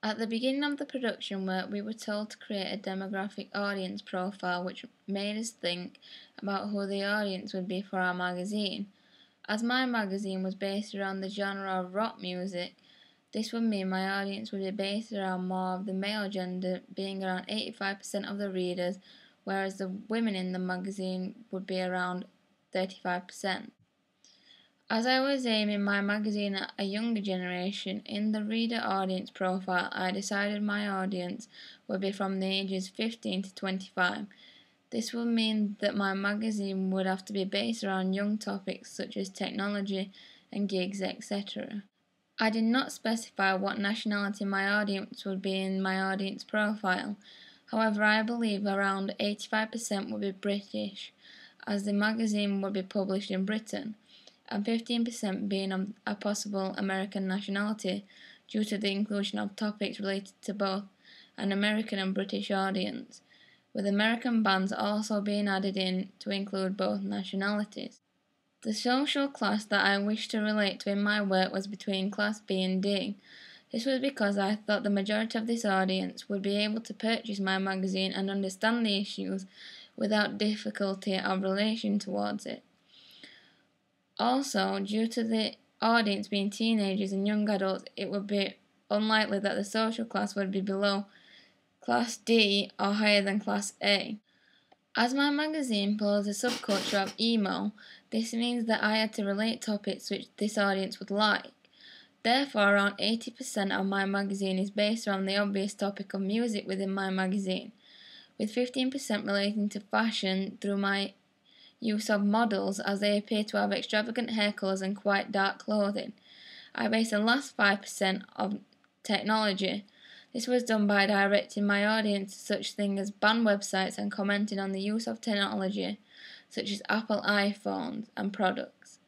At the beginning of the production work, we were told to create a demographic audience profile which made us think about who the audience would be for our magazine. As my magazine was based around the genre of rock music, this would mean my audience would be based around more of the male gender, being around 85% of the readers, whereas the women in the magazine would be around 35%. As I was aiming my magazine at a younger generation, in the reader audience profile I decided my audience would be from the ages 15 to 25. This would mean that my magazine would have to be based around young topics such as technology and gigs, etc. I did not specify what nationality my audience would be in my audience profile. However, I believe around 85% would be British, as the magazine would be published in Britain, and 15% being a possible American nationality due to the inclusion of topics related to both an American and British audience, with American bands also being added in to include both nationalities. The social class that I wished to relate to in my work was between Class B and D. This was because I thought the majority of this audience would be able to purchase my magazine and understand the issues without difficulty of relation towards it. Also, due to the audience being teenagers and young adults, it would be unlikely that the social class would be below Class D or higher than Class A. As my magazine follows a subculture of emo, this means that I had to relate topics which this audience would like. Therefore, around 80% of my magazine is based around the obvious topic of music within my magazine, with 15% relating to fashion through my use of models as they appear to have extravagant hair colours and quite dark clothing. I base the last 5% of technology. This was done by directing my audience to such things as banned websites and commenting on the use of technology, such as Apple iPhones and products.